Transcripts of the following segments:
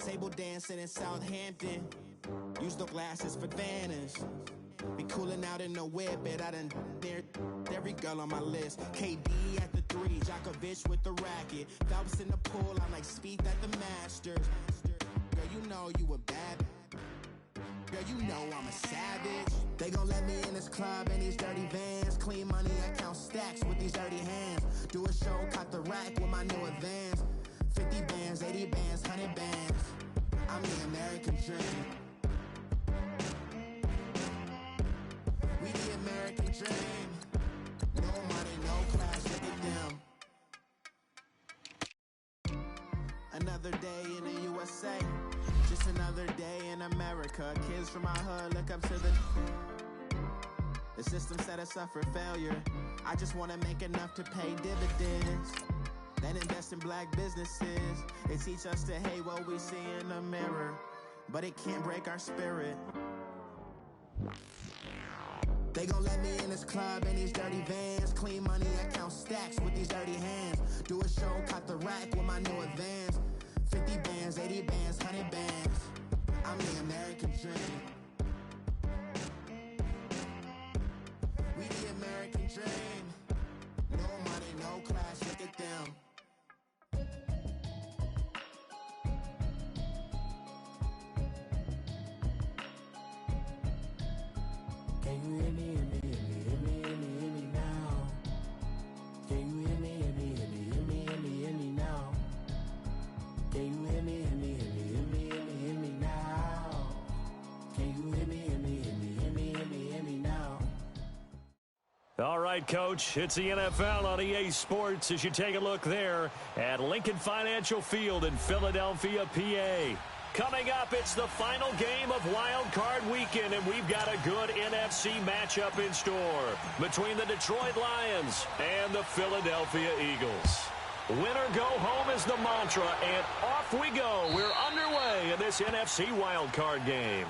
Table dancing in Southampton. Use the glasses for Vanish. Be cooling out in the whip, but I done near every girl on my list. KD at the 3, Djokovic with the racket. Phelps in the pool, I'm like Speed at the Masters. Girl, you know you a bad. Girl, you know I'm a savage. They gon' let me in this club in these dirty vans. Clean money, I count stacks with these dirty hands. Do a show, caught the rack with my new advance. 50 bands, 80 bands, 100 bands. I'm the American dream. We the American dream. No money, no class, look at them. Another day in the USA. Just another day in America. Kids from my hood look up to the system set us up for failure. I just wanna make enough to pay dividends. Then invest in black businesses. They teach us to hate what we see in the mirror, but it can't break our spirit. They gon' let me in this club in these dirty vans. Clean money, I count stacks with these dirty hands. Do a show, caught the rack with my new advance. 50 bands, 80 bands, 100 bands. I'm the American dream. We the American dream. No money, no class, look at them. Can you hear me, hear me, hear me, hear me, hear me, hear me now? Can you hear me, hear me, hear me, hear me, hear me, hear me now? Can you hear me, hear me, hear me, hear me, hear me, hear me now? Can you hear me, hear me, hear me, hear me, hear me, hear me now? All right, Coach, it's the NFL on EA Sports as you take a look there at Lincoln Financial Field in Philadelphia, PA. Coming up, it's the final game of Wild Card Weekend, and we've got a good NFC matchup in store between the Detroit Lions and the Philadelphia Eagles. Winner go home is the mantra, and off we go. We're underway in this NFC Wild Card game.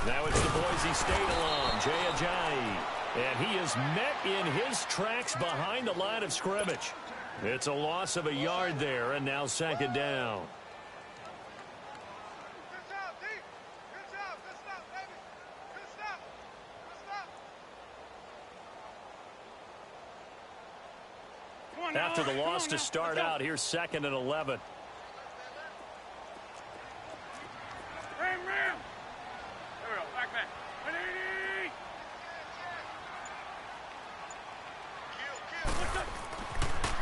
Now it's the Boise State alum, Jay Ajayi. And he is met in his tracks behind the line of scrimmage. It's a loss of a yard there, and now second down. After the loss to start out, here's 2nd and 11.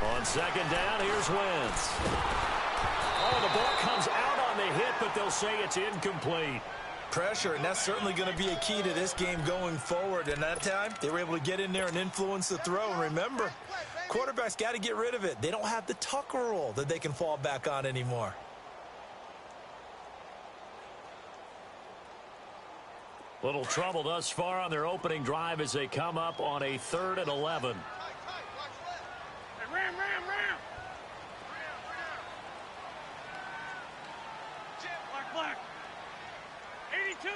On second down, here's Wentz. Oh, the ball comes out on the hit, but they'll say it's incomplete. Pressure, and that's certainly going to be a key to this game going forward. And that time, they were able to get in there and influence the throw. And remember, quarterbacks got to get rid of it. They don't have the Tucker rule that they can fall back on anymore. Little trouble thus far on their opening drive as they come up on a 3rd and 11. Black. 82.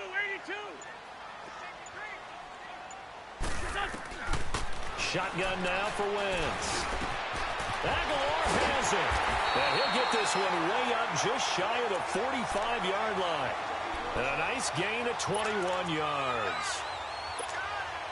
Shotgun now for Wentz. Aguilar has it. And he'll get this one way up just shy of the 45-yard line. And a nice gain of 21 yards.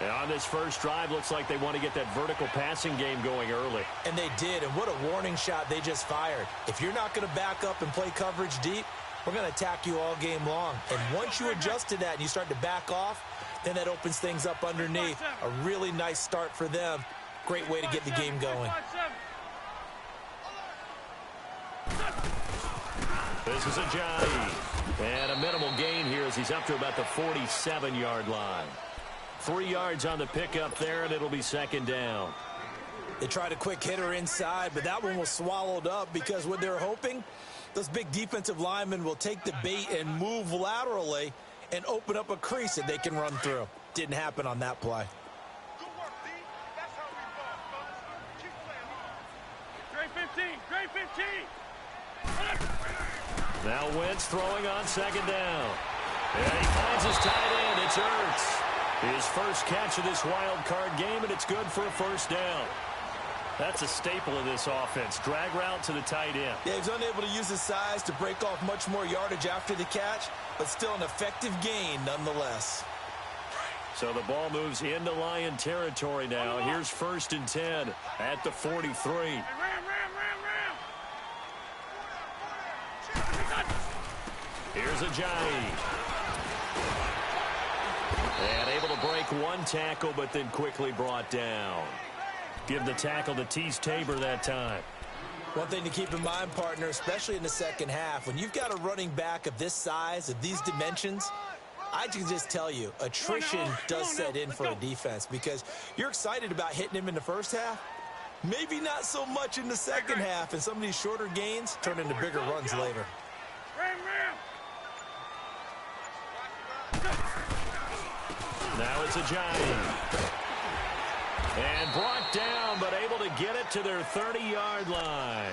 And on this first drive, looks like they want to get that vertical passing game going early. And they did, and what a warning shot they just fired. If you're not going to back up and play coverage deep, we're going to attack you all game long. And once you adjust to that and you start to back off, then that opens things up underneath. A really nice start for them. Great way to get the game going. This is Ajayi. And a minimal gain here as he's up to about the 47-yard line. 3 yards on the pickup there, and it'll be second down. They tried a quick hitter inside, but that one was swallowed up because what they're hoping Those big defensive linemen will take the bait and move laterally and open up a crease that they can run through. Didn't happen on that play. Good work, D. That's how we ball, fellas. Keep playing hard. Grade 15. Grade 15. Now Wentz throwing on second down. And he finds his tight end. It's Ertz. His first catch of this wild card game, and it's good for a first down. That's a staple of this offense. Drag route to the tight end. Yeah, he's unable to use his size to break off much more yardage after the catch, but still an effective gain nonetheless. So the ball moves into Lion territory now. Here's 1st and 10 at the 43. Ram. Here's Ajayi. And able to break one tackle, but then quickly brought down. Give the tackle to Tease Tabor that time. One thing to keep in mind, partner, especially in the second half, when you've got a running back of this size, of these dimensions, I can just tell you, attrition does set in for a defense because you're excited about hitting him in the first half. Maybe not so much in the second half, and some of these shorter gains turn into bigger runs later. Now it's Ajayi. And brought down, but able to get it to their 30-yard line.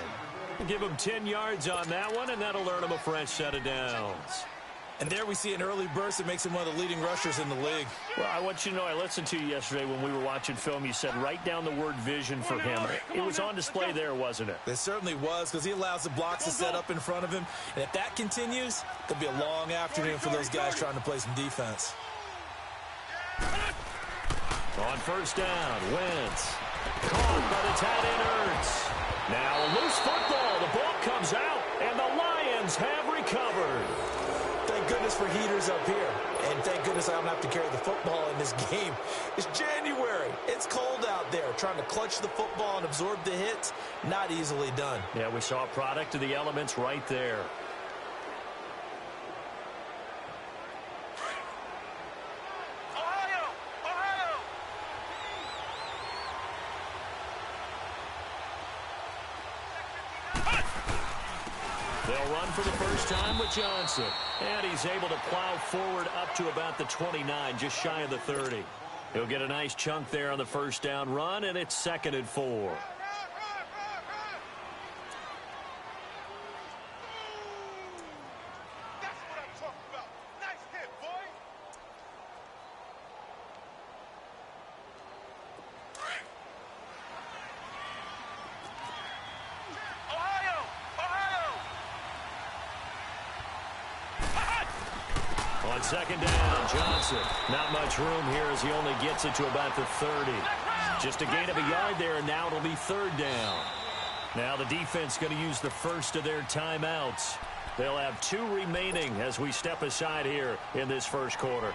Give them 10 yards on that one, and that'll earn them a fresh set of downs. And there we see an early burst that makes him one of the leading rushers in the league. Well, I want you to know, I listened to you yesterday when we were watching film. You said write down the word vision for him. It was on display there, wasn't it? It certainly was, because he allows the blocks to set up in front of him. And if that continues, it'll be a long afternoon for those guys trying to play some defense. On first down, Wentz. Caught by the tight end Ertz. Now a loose football. The ball comes out, and the Lions have recovered. Thank goodness for heaters up here. And thank goodness I don't have to carry the football in this game. It's January. It's cold out there. Trying to clutch the football and absorb the hits, not easily done. Yeah, we saw a product of the elements right there. They'll run for the first time with Johnson. And he's able to plow forward up to about the 29, just shy of the 30. He'll get a nice chunk there on the first down run, and it's 2nd and 4. That's what I'm talking about. Nice hit, boy. On second down, Johnson. Not much room here as he only gets it to about the 30. Just a gain of a yard there, and now it'll be 3rd down. Now the defense going to use the first of their timeouts. They'll have 2 remaining as we step aside here in this first quarter.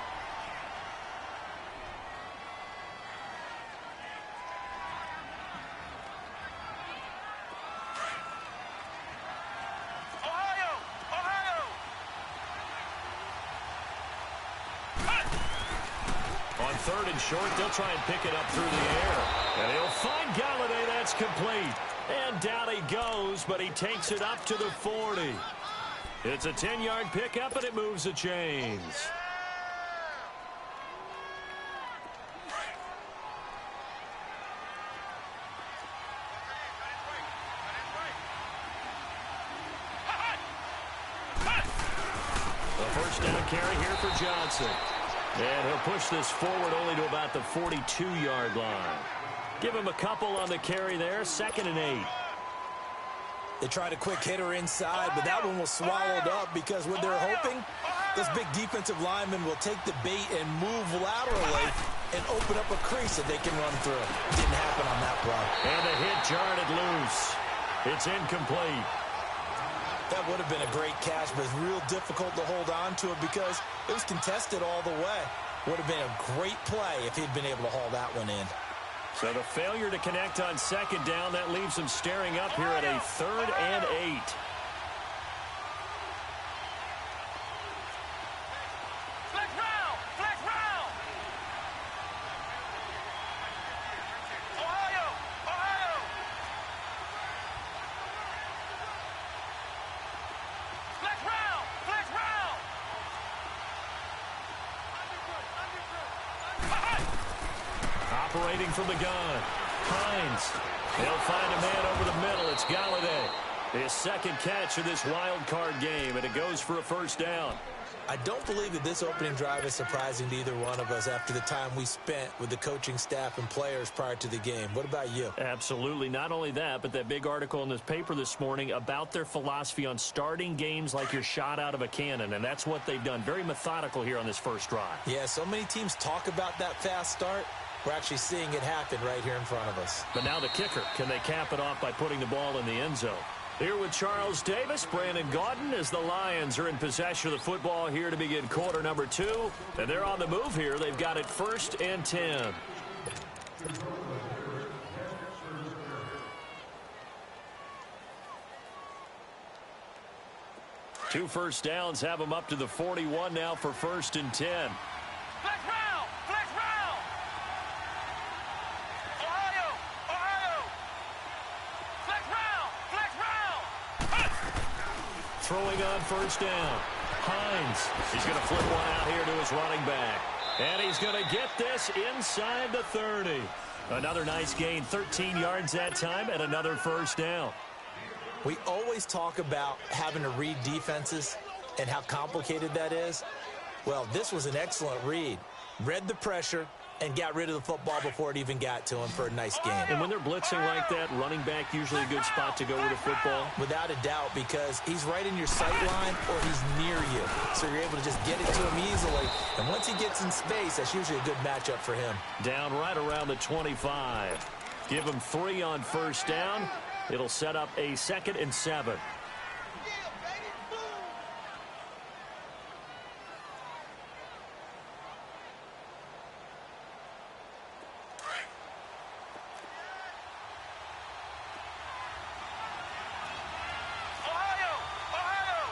On 3rd and short, they'll try and pick it up through the air. And he'll find Galladay. That's complete. And down he goes, but he takes it up to the 40. It's a 10-yard pickup, and it moves the chains. The first down carry here for Johnson. And he'll push this forward only to about the 42-yard line. Give him a couple on the carry there. 2nd and 8. They tried a quick hitter inside, but that one was swallowed up because what they're hoping, this big defensive lineman will take the bait and move laterally and open up a crease that they can run through. Didn't happen on that play. And the hit jarred it loose. It's incomplete. That would have been a great catch, but it's real difficult to hold on to it because it was contested all the way. Would have been a great play if he'd been able to haul that one in. So the failure to connect on second down, that leaves him staring up here at a 3rd and 8. Operating from the gun. Hines. He'll find a man over the middle. It's Galladay. His second catch of this wild card game, and it goes for a first down. I don't believe that this opening drive is surprising to either one of us after the time we spent with the coaching staff and players prior to the game. What about you? Absolutely. Not only that, but that big article in this paper this morning about their philosophy on starting games like you're shot out of a cannon, and that's what they've done. Very methodical here on this first drive. Yeah, so many teams talk about that fast start. We're actually seeing it happen right here in front of us. But now the kicker. Can they cap it off by putting the ball in the end zone? Here with Charles Davis, Brandon Gaudin, as the Lions are in possession of the football here to begin quarter number 2. And they're on the move here. They've got it 1st and 10. Two first downs have them up to the 41 now for 1st and 10. Flex round! Flex round! Ohio! Ohio! Flex round! Flex round! Throwing on 1st down. Hines. He's going to flip one out here to his running back. And he's going to get this inside the 30. Another nice gain, 13 yards that time, and another 1st down. We always talk about having to read defenses and how complicated that is. Well, this was an excellent read. Read the pressure and got rid of the football before it even got to him for a nice gain. And when they're blitzing like that, running back usually a good spot to go with the football? Without a doubt, because he's right in your sight line or he's near you. So you're able to just get it to him easily. And once he gets in space, that's usually a good matchup for him. Down right around the 25. Give him 3 on 1st down. It'll set up a 2nd and 7. Ohio! Ohio!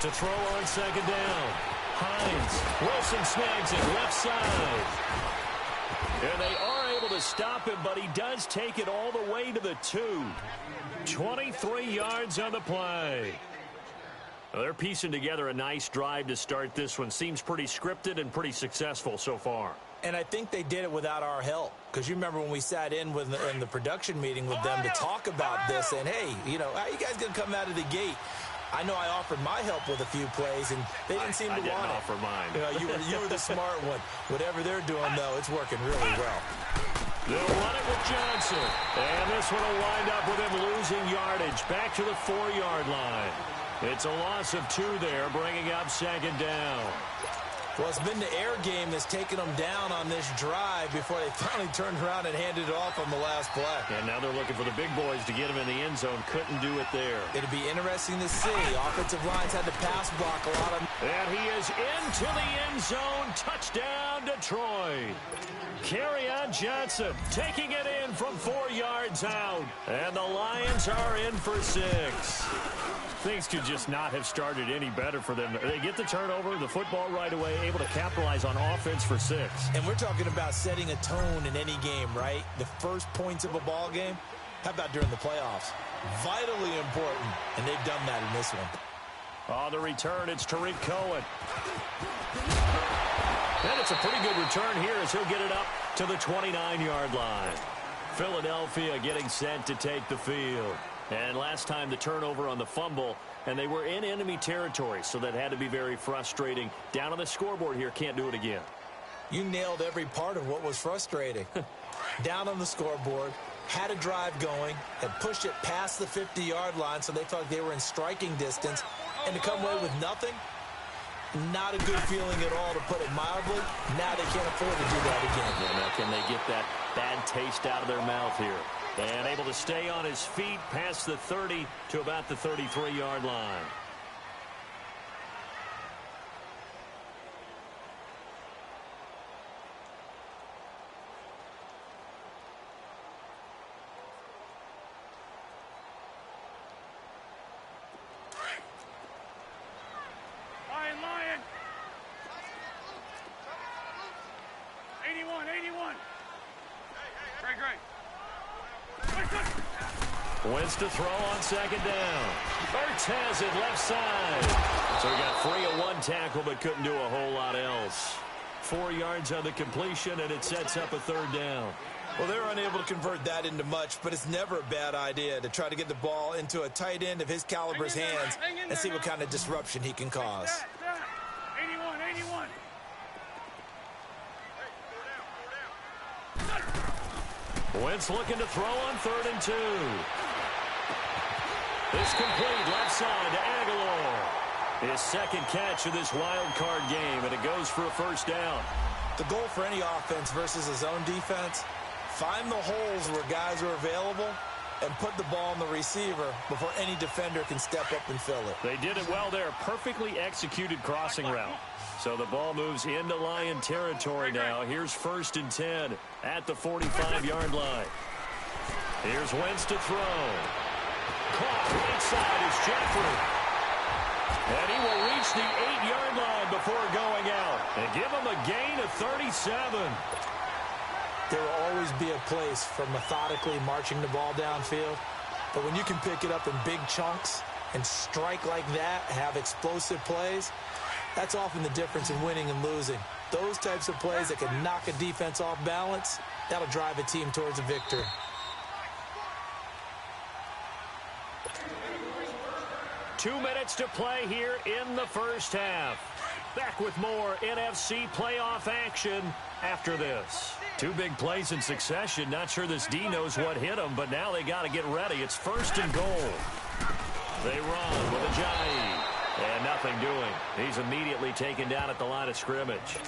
To throw on 2nd down. Hines. Wilson snags it left side. And they are able to stop him, but he does take it all the way to the 2. 23 yards on the play. Well, they're piecing together a nice drive to start this one. Seems pretty scripted and pretty successful so far. And I think they did it without our help. Because you remember when we sat in the production meeting with them to talk about this. And, hey, you know, how are you guys going to come out of the gate? I know I offered my help with a few plays, and they didn't seem to want it. I didn't offer mine. You know, you were the smart one. Whatever they're doing, though, it's working really well. They'll run it with Johnson. And this one will wind up with him losing yardage. Back to the 4-yard line. It's a loss of 2 there, bringing up 2nd down. Well, it's been the air game that's taken them down on this drive before they finally turned around and handed it off on the last play. And now they're looking for the big boys to get him in the end zone. Couldn't do it there. It'll be interesting to see. Offensive lines had to pass block a lot of... And he is into the end zone. Touchdown, Detroit. Kerryon Johnson taking it in from 4 yards out. And the Lions are in for 6. Things could just not have started any better for them. They get the turnover, the football right away, able to capitalize on offense for 6. And we're talking about setting a tone in any game, right? The first points of a ball game. How about during the playoffs? Vitally important, and they've done that in this one. On the return, it's Tariq Cohen. And it's a pretty good return here as he'll get it up to the 29-yard line. Philadelphia getting set to take the field. And last time the turnover on the fumble, and they were in enemy territory, so that had to be very frustrating. Down on the scoreboard here, can't do it again. You nailed every part of what was frustrating. Down on the scoreboard, had a drive going, had pushed it past the 50-yard line, so they thought they were in striking distance, and to come away with nothing, not a good feeling at all, to put it mildly. Now they can't afford to do that again. Yeah, now can they get that bad taste out of their mouth here? And able to stay on his feet past the 30 to about the 33-yard line. Lion! 81, 81. Great. Wentz to throw on second down. Ertz has it left side. So he got free of one tackle but couldn't do a whole lot else. 4 yards on the completion, and it sets up a third down. Well, they were unable to convert that into much, but it's never a bad idea to try to get the ball into a tight end of his caliber's hands and see what kind of disruption he can cause. 81. Wentz looking to throw on 3rd and 2. It's complete left side to Aguilar. His second catch of this wild card game, and it goes for a first down. The goal for any offense versus his own defense, find the holes where guys are available and put the ball on the receiver before any defender can step up and fill it. They did it well there. Perfectly executed crossing route. So the ball moves into Lion territory now. Here's 1st and 10 at the 45-yard line. Here's Wentz to throw. Caught right side is Jeffrey. And he will reach the 8-yard line before going out. And give him a gain of 37. There will always be a place for methodically marching the ball downfield. But when you can pick it up in big chunks and strike like that, have explosive plays, that's often the difference in winning and losing. Those types of plays that can knock a defense off balance, that'll drive a team towards a victory. Two minutes to play here in the first half. Back with more NFC playoff action after this. 2 big plays in succession. Not sure this D knows what hit them, but now they got to get ready. It's 1st and goal. They run with Ajayi. And nothing doing. He's immediately taken down at the line of scrimmage.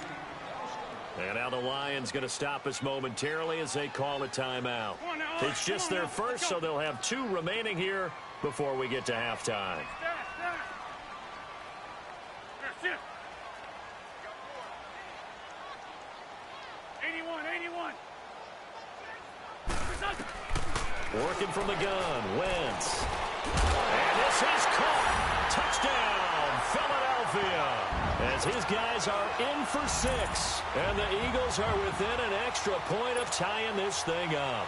And now the Lions going to stop us momentarily as they call a timeout. It's just their first, so they'll have 2 remaining here before we get to halftime. 81. Working from the gun, Wentz. And this is caught. Touchdown, Philadelphia. As his guys are in for 6. And the Eagles are within an extra point of tying this thing up.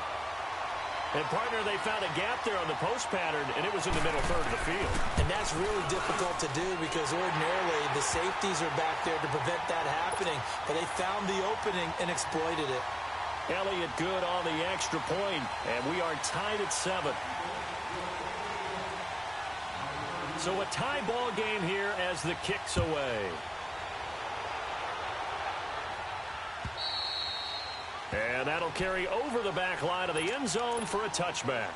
And, partner, they found a gap there on the post pattern, and it was in the middle third of the field. And that's really difficult to do because ordinarily the safeties are back there to prevent that happening. But they found the opening and exploited it. Elliott good on the extra point, and we are tied at 7. So a tie ball game here as the kick's away. And that'll carry over the back line of the end zone for a touchback.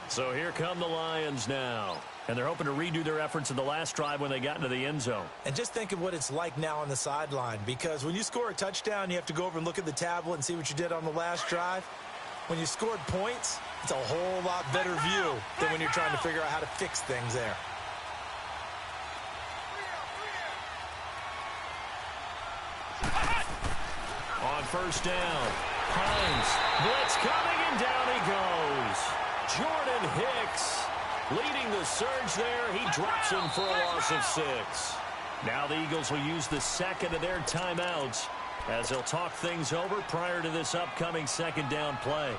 So here come the Lions now. And they're hoping to redo their efforts in the last drive when they got into the end zone. And just think of what it's like now on the sideline, because when you score a touchdown, you have to go over and look at the tablet and see what you did on the last drive. When you scored points, it's a whole lot better view than when you're trying to figure out how to fix things there. On first down, Hines, blitz coming, and down he goes. Jordan Hicks leading the surge there. He drops him for a loss of 6. Now the Eagles will use the second of their timeouts as they'll talk things over prior to this upcoming second down play.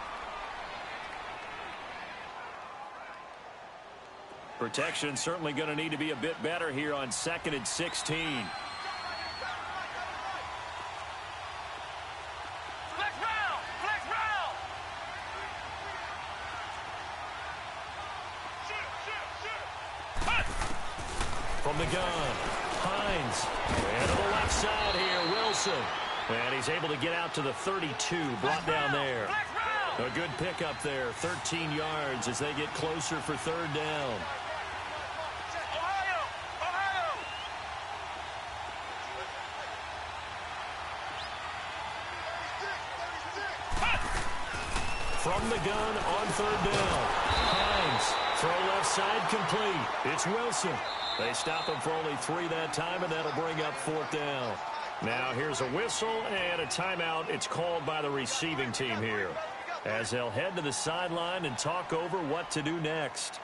Protection certainly going to need to be a bit better here on 2nd and 16. From the gun, Hines, and to the left side here, Wilson. And he's able to get out to the 32, brought down there. A good pickup there, 13 yards as they get closer for 3rd down. From the gun on 3rd down, Hines, throw left side complete. It's Wilson. They stop him for only 3 that time, and that'll bring up 4th down. Now here's a whistle and a timeout. It's called by the receiving team here as they'll head to the sideline and talk over what to do next.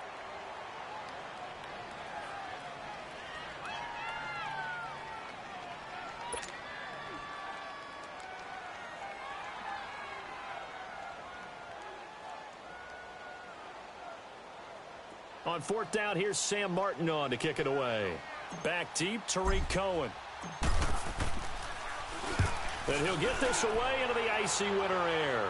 On fourth down, here's Sam Martin on to kick it away. Back deep, Tariq Cohen. And he'll get this away into the icy winter air.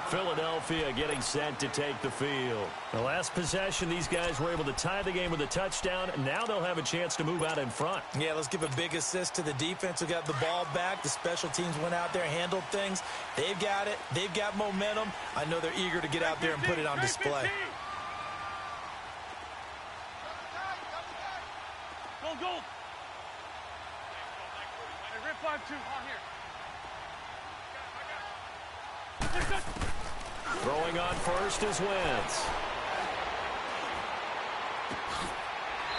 Philadelphia getting set to take the field. The last possession, these guys were able to tie the game with a touchdown. Now they'll have a chance to move out in front. Yeah, let's give a big assist to the defense who got the ball back. The special teams went out there, handled things. They've got it. They've got momentum. I know they're eager to get out there and put it on display. Go. Rip 5-2 on here. Throwing on first is Wentz.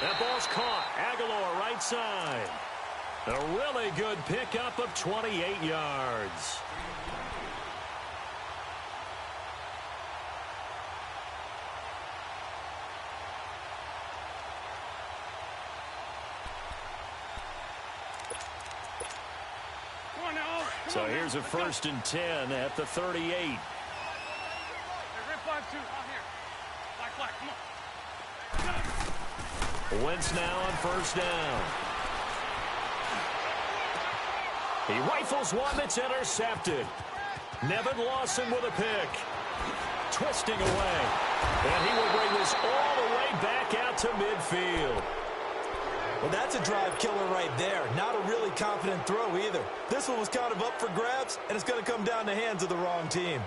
That ball's caught. Aguilar right side. A really good pickup of 28 yards. So here's a 1st and 10 at the 38. Hey, rip 5-2 on here. Black, come on. Wentz now on first down. He rifles one that's intercepted. Nevin Lawson with a pick. Twisting away. And he will bring this all the way back out to midfield. Well, that's a drive killer right there. Not a really confident throw either. This one was kind of up for grabs, and it's going to come down the hands of the wrong team.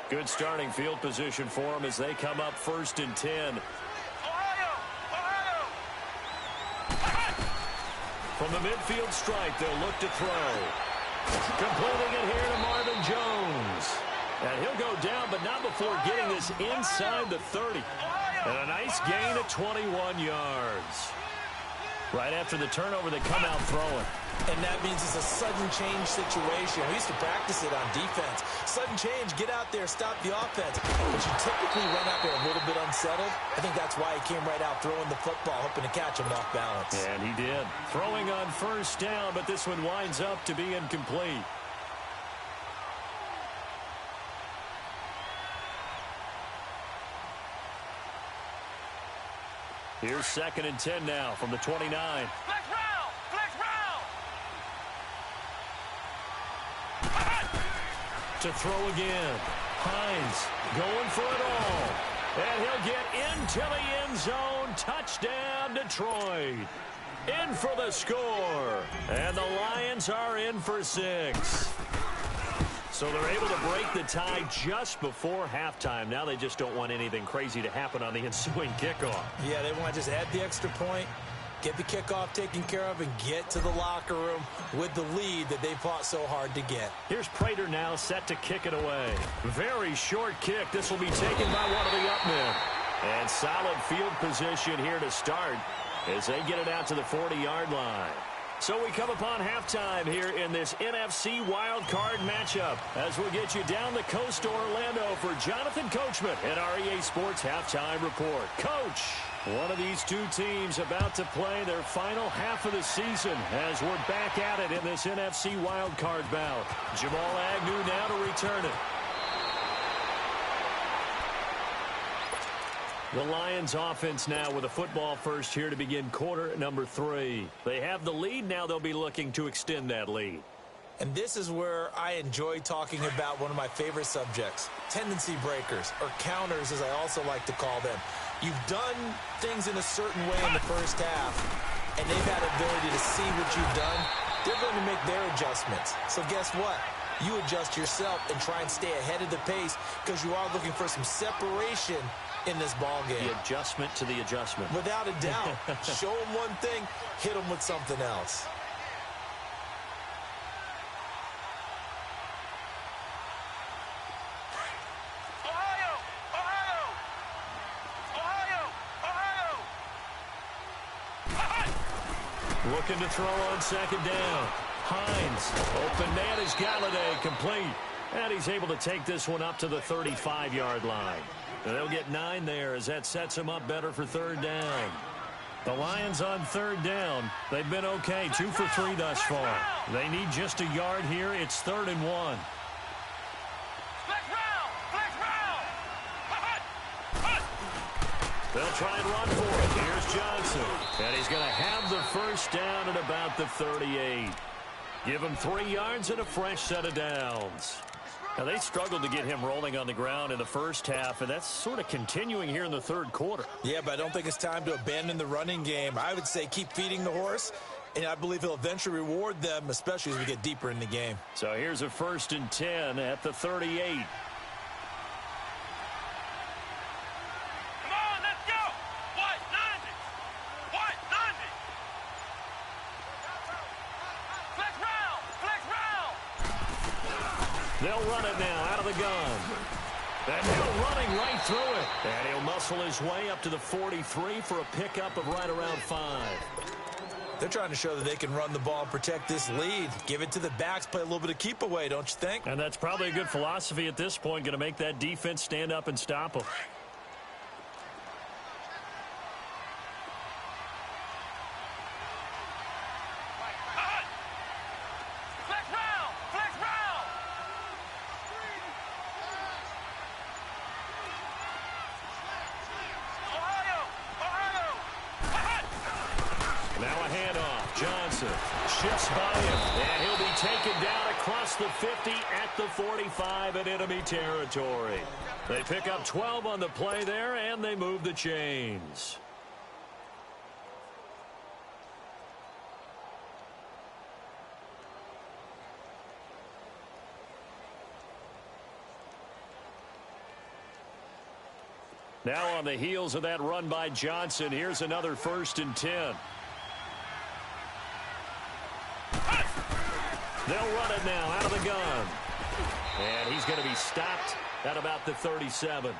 Good starting field position for them as they come up 1st and 10. Ohio! From the midfield stripe, they'll look to throw. Completing it here to Marvin Jones. And he'll go down, but not before getting this inside the 30. And a nice gain of 21 yards. Right after the turnover, they come out throwing. And that means it's a sudden change situation. We used to practice it on defense. Sudden change, get out there, stop the offense. But you typically run out there a little bit unsettled. I think that's why he came right out throwing the football, hoping to catch him off balance. And he did. Throwing on first down, but this one winds up to be incomplete. Here's 2nd and 10 now from the 29. Flex round! To throw again. Hines going for it all. And he'll get into the end zone. Touchdown, Detroit. In for the score. And the Lions are in for 6. So they're able to break the tie just before halftime. Now they just don't want anything crazy to happen on the ensuing kickoff. Yeah, they want to just add the extra point, get the kickoff taken care of, and get to the locker room with the lead that they fought so hard to get. Here's Prater now set to kick it away. Very short kick. This will be taken by one of the upmen. And solid field position here to start as they get it out to the 40-yard line. So we come upon halftime here in this NFC wildcard matchup as we'll get you down the coast to Orlando for Jonathan Coachman at our EA Sports Halftime Report. Coach, one of these two teams about to play their final half of the season as we're back at it in this NFC wildcard bout. Jamal Agnew now to return it. The Lions offense now with a football first here to begin quarter number 3. They have the lead. Now they'll be looking to extend that lead. And this is where I enjoy talking about one of my favorite subjects, tendency breakers, or counters as I also like to call them. You've done things in a certain way in the first half, and they've had the ability to see what you've done. They're going to make their adjustments. So guess what? You adjust yourself and try and stay ahead of the pace because you are looking for some separation in this ball game. The adjustment to the adjustment. Without a doubt. Show them one thing, hit them with something else. Looking to throw on second down. Hines, open man is Galladay, complete. And he's able to take this one up to the 35-yard line. They'll get 9 there as that sets him up better for third down. The Lions on third down. They've been okay, 2 for 3 thus far. They need just a yard here. It's 3rd and 1. They'll try and run for it. Here's Johnson. And he's going to have the first down at about the 38. Give him 3 yards and a fresh set of downs. Now, they struggled to get him rolling on the ground in the first half, and that's sort of continuing here in the third quarter. Yeah, but I don't think it's time to abandon the running game. I would say keep feeding the horse, and I believe he'll eventually reward them, especially as we get deeper in the game. So here's a 1st and 10 at the 38. They'll run it now out of the gun. And he'll running right through it. And he'll muscle his way up to the 43 for a pickup of right around 5. They're trying to show that they can run the ball and protect this lead. Give it to the backs, play a little bit of keep away, don't you think? And that's probably a good philosophy at this point, going to make that defense stand up and stop them. Shifts by him, and he'll be taken down across the 50 at the 45 in enemy territory. They pick up 12 on the play there, and they move the chains. Now on the heels of that run by Johnson, here's another 1st and 10. They'll run it now out of the gun. And he's going to be stopped at about the 37.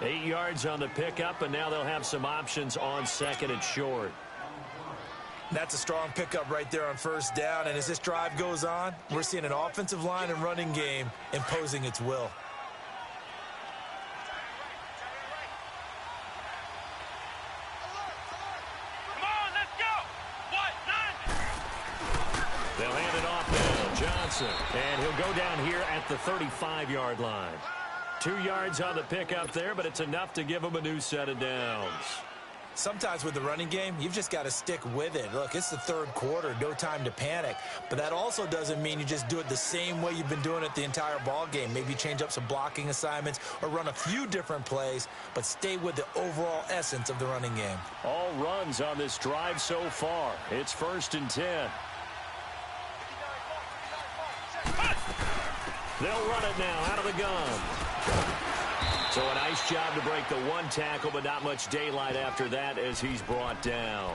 8 yards on the pickup, and now they'll have some options on 2nd and short. That's a strong pickup right there on 1st down. And as this drive goes on, we're seeing an offensive line and running game imposing its will. And he'll go down here at the 35-yard line. 2 yards on the pickup there, but it's enough to give him a new set of downs. Sometimes with the running game, you've just got to stick with it. Look, it's the 3rd quarter, no time to panic. But that also doesn't mean you just do it the same way you've been doing it the entire ball game. Maybe change up some blocking assignments or run a few different plays, but stay with the overall essence of the running game. All runs on this drive so far. It's 1st and 10. They'll run it now out of the gun. So a nice job to break the 1 tackle, but not much daylight after that as he's brought down.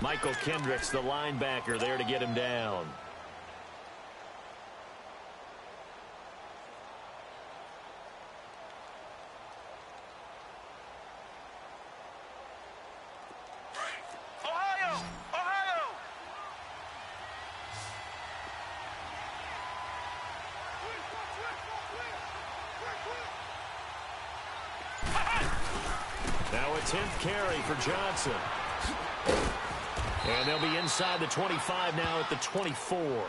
Michael Kendricks, the linebacker, there to get him down. Now a 10th carry for Johnson. And they'll be inside the 25 now at the 24.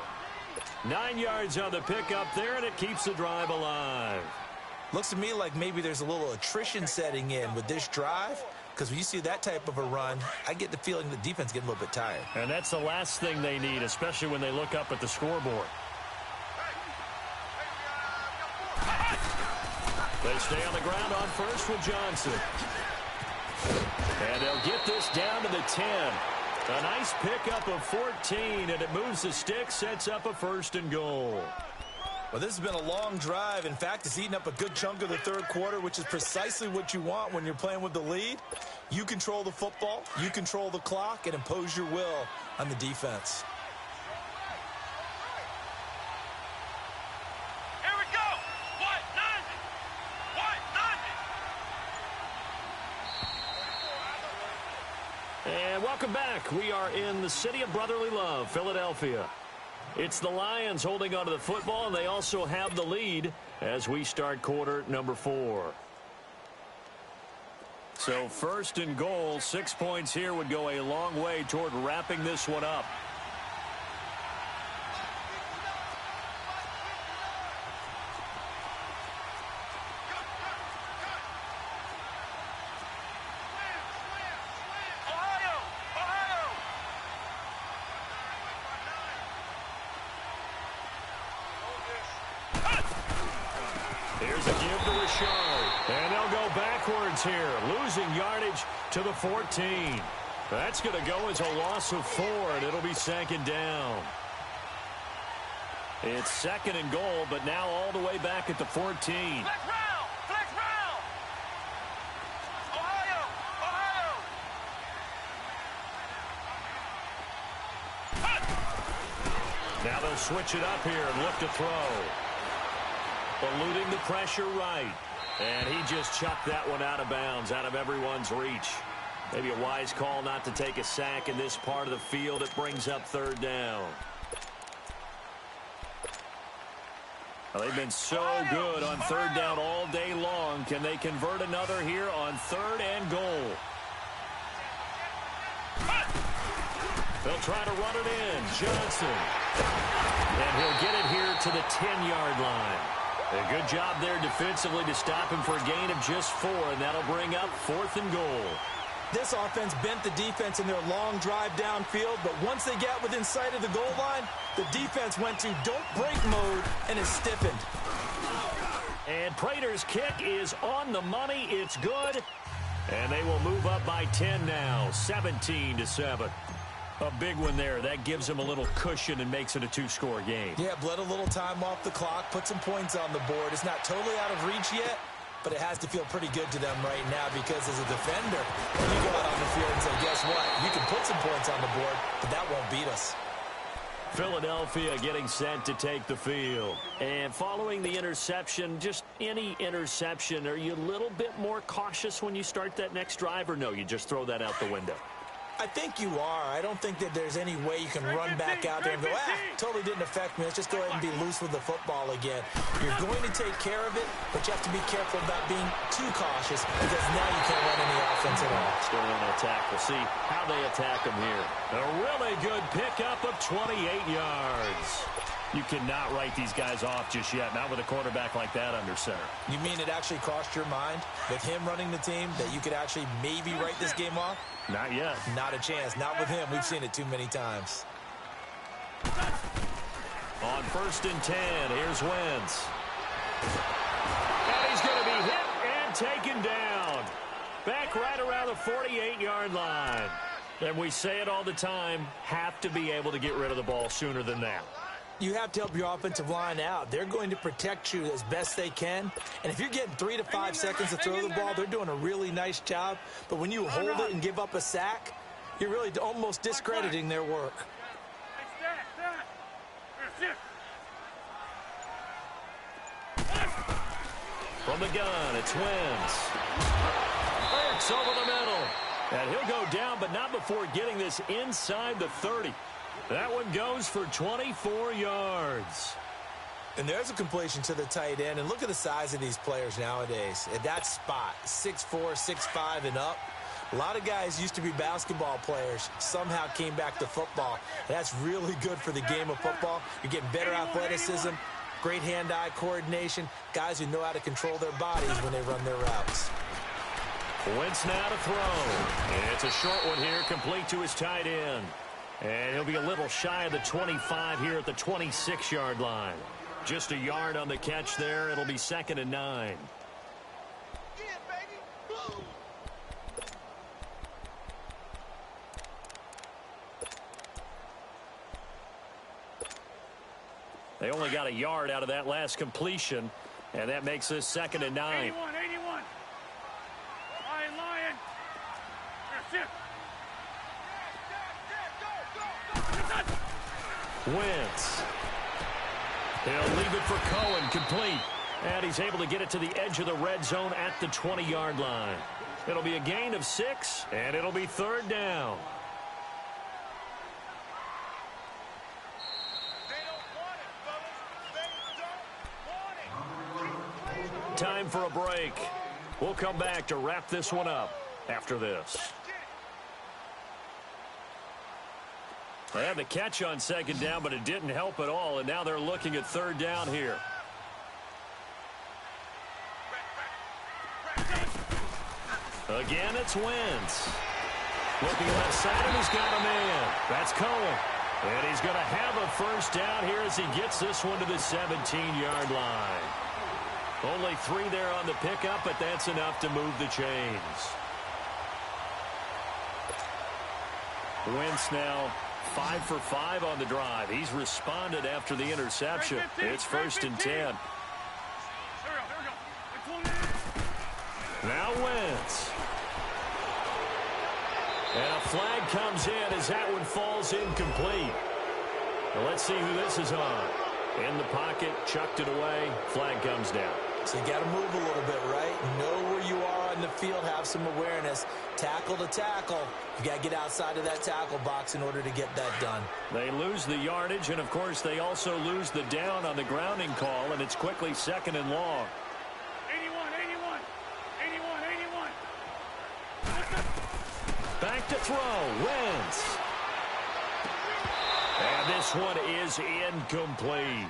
9 yards on the pickup there, and it keeps the drive alive. Looks to me like maybe there's a little attrition setting in with this drive, because when you see that type of a run, I get the feeling the defense getting a little bit tired. And that's the last thing they need, especially when they look up at the scoreboard. They stay on the ground on 1st with Johnson. And they'll get this down to the 10. A nice pickup of 14, and it moves the stick, sets up a 1st and goal. Well, this has been a long drive. In fact, it's eaten up a good chunk of the 3rd quarter, which is precisely what you want when you're playing with the lead. You control the football, you control the clock, and impose your will on the defense. And welcome back. We are in the city of brotherly love, Philadelphia. It's the Lions holding onto the football, and they also have the lead as we start quarter number 4. So 1st and goal, 6 points here would go a long way toward wrapping this one up. Here's a give to Richard. And they'll go backwards here, losing yardage to the 14. That's going to go as a loss of 4, and it'll be second down. It's second and goal, but now all the way back at the 14. Flex round! Flex round! Ohio! Ohio! Now they'll switch it up here and look to throw. Eluding the pressure right. And he just chucked that one out of bounds, out of everyone's reach. Maybe a wise call not to take a sack in this part of the field. It brings up third down. Well, they've been so good on third down all day long. Can they convert another here on third and goal? They'll try to run it in. Johnson. And he'll get it here to the 10-yard line. A good job there defensively to stop him for a gain of just 4, and that'll bring up 4th and goal. This offense bent the defense in their long drive downfield, but once they get within sight of the goal line, the defense went to don't break mode and is stiffened. And Prater's kick is on the money. It's good. And they will move up by 10 now, 17-7. A big one there. That gives them a little cushion and makes it a 2-score game. Yeah, bled a little time off the clock, put some points on the board. It's not totally out of reach yet, but it has to feel pretty good to them right now because as a defender, you go out on the field and say, guess what? You can put some points on the board, but that won't beat us. Philadelphia getting set to take the field. And following the interception, just any interception, are you a little bit more cautious when you start that next drive, or no, you just throw that out the window? I think you are. I don't think that there's any way you can run back out there and go, totally didn't affect me. Let's just go ahead and be loose with the football again. You're going to take care of it, but you have to be careful about being too cautious because now you can't run any offense at all. Still in attack. We'll see how they attack them here. A really good pickup of 28 yards. You cannot write these guys off just yet, not with a quarterback like that under center. You mean it actually crossed your mind with him running the team that you could actually maybe write this game off? Not yet. Not a chance. Not with him. We've seen it too many times. On 1st and 10, here's Wentz. And he's going to be hit and taken down. Back right around the 48-yard line. And we say it all the time, have to be able to get rid of the ball sooner than that. You have to help your offensive line out. They're going to protect you as best they can. And if you're getting 3 to 5 seconds to throw the ball, they're doing a really nice job. But when you hold it and give up a sack, you're really almost discrediting their work. From the gun, it's Wentz. Burks over the middle. And he'll go down, but not before getting this inside the 30. That one goes for 24 yards. And there's a completion to the tight end. And look at the size of these players nowadays. At that spot, 6'4", 6'5", and up. A lot of guys used to be basketball players, somehow came back to football. That's really good for the game of football. You're getting better athleticism, great hand-eye coordination, guys who know how to control their bodies when they run their routes. Wentz now to throw. And it's a short one here, complete to his tight end. And he'll be a little shy of the 25 here at the 26-yard line. Just a yard on the catch there. It'll be 2nd and 9. They only got a yard out of that last completion, and that makes this 2nd and 9. 81. Lion. Wentz. He'll leave it for Cohen, complete. And he's able to get it to the edge of the red zone at the 20-yard line. It'll be a gain of 6, and it'll be 3rd down. Time for a break. We'll come back to wrap this one up after this. They had the catch on 2nd down, but it didn't help at all, and now they're looking at 3rd down here. Again, it's Wentz. Looking left side, and he's got a man. That's Cohen. And he's going to have a 1st down here as he gets this one to the 17-yard line. Only 3 there on the pickup, but that's enough to move the chains. Wentz now 5 for 5 on the drive. He's responded after the interception. It's 1st and 10. Now Wentz. And a flag comes in as that one falls incomplete. Well, let's see who this is on. In the pocket, chucked it away, flag comes down. So you got to move a little bit, right? Know where you are on the field, have some awareness. Tackle to tackle. You got to get outside of that tackle box in order to get that done. They lose the yardage, and of course they also lose the down on the grounding call, and it's quickly 2nd and long. 81. Back to throw, Wentz. And this one is incomplete.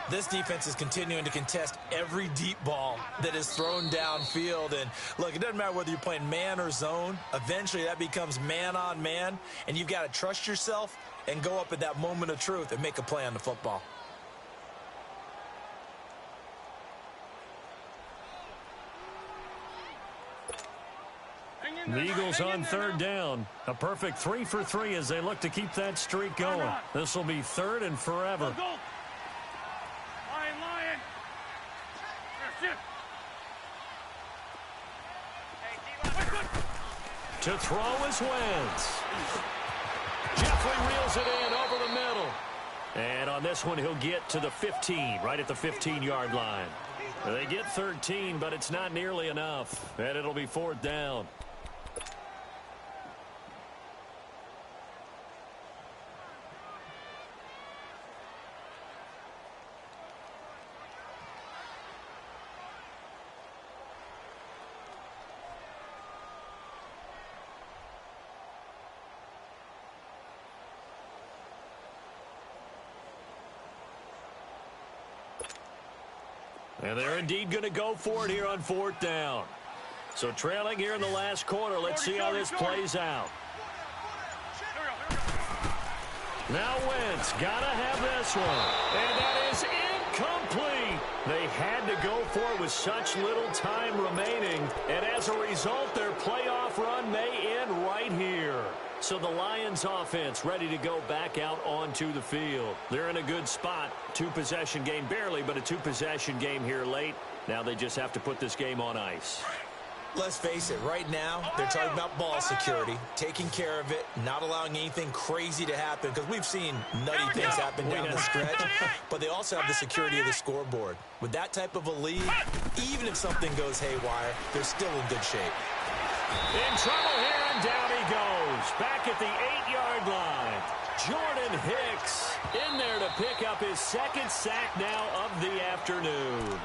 This defense is continuing to contest every deep ball that is thrown downfield. And, look, it doesn't matter whether you're playing man or zone. Eventually, that becomes man-on-man, and you've got to trust yourself and go up at that moment of truth and make a play on the football. The Eagles on 3rd down. A perfect 3 for 3 as they look to keep that streak going. This will be 3rd and forever. Lion. To throw is Wentz. Jeffrey reels it in over the middle. And on this one, he'll get to the 15, right at the 15-yard line. They get 13, but it's not nearly enough. And it'll be 4th down. And they're indeed going to go for it here on 4th down. So trailing here in the last quarter. Let's see how this plays out. Now Wentz got to have this one. And that is incomplete. They had to go for it with such little time remaining. And as a result, their playoff run may end right here. So the Lions offense ready to go back out onto the field. They're in a good spot. 2-possession game, barely, but a 2-possession game here late. Now they just have to put this game on ice. Let's face it, right now, they're talking about ball security, taking care of it, not allowing anything crazy to happen, because we've seen nutty things happen down the stretch, but they also have the security of the scoreboard. With that type of a lead, even if something goes haywire, they're still in good shape. In trouble here, and down he goes. Back at the 8-yard line. Jordan Hicks in there to pick up his 2nd sack now of the afternoon.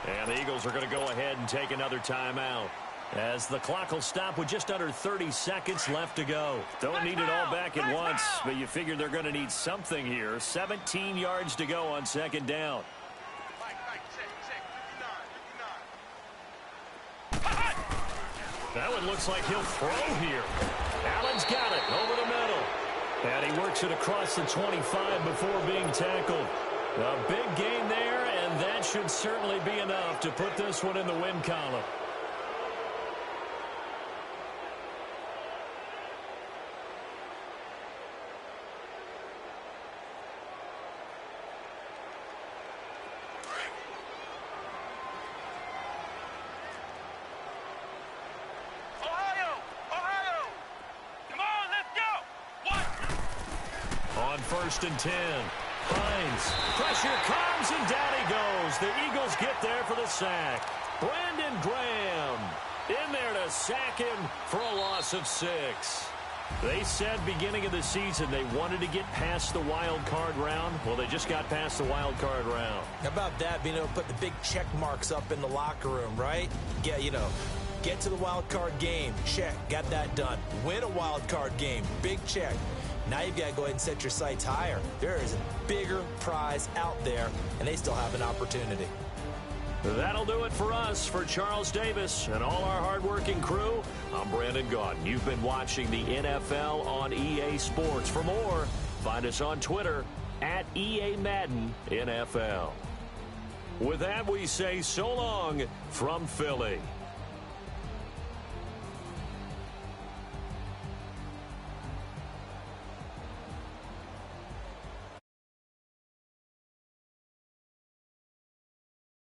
And the Eagles are going to go ahead and take another timeout, as the clock will stop with just under 30 seconds left to go. Don't need it all back at once, but you figure they're going to need something here. 17 yards to go on 2nd down. That one looks like he'll throw here. Allen's got it over the middle. And he works it across the 25 before being tackled. A big gain there, and that should certainly be enough to put this one in the win column. On 1st and 10. Hines. Pressure comes, and down he goes. The Eagles get there for the sack. Brandon Graham in there to sack him for a loss of 6. They said beginning of the season they wanted to get past the wild card round. Well, they just got past the wild card round. How about that, being able to put the big check marks up in the locker room, right? Get to the wild card game. Check. Got that done. Win a wild card game. Big check. Now you've got to go ahead and set your sights higher. There is a bigger prize out there, and they still have an opportunity. That'll do it for us. For Charles Davis and all our hardworking crew, I'm Brandon Gaudin. You've been watching the NFL on EA Sports. For more, find us on Twitter @EA Madden NFL. With that, we say so long from Philly.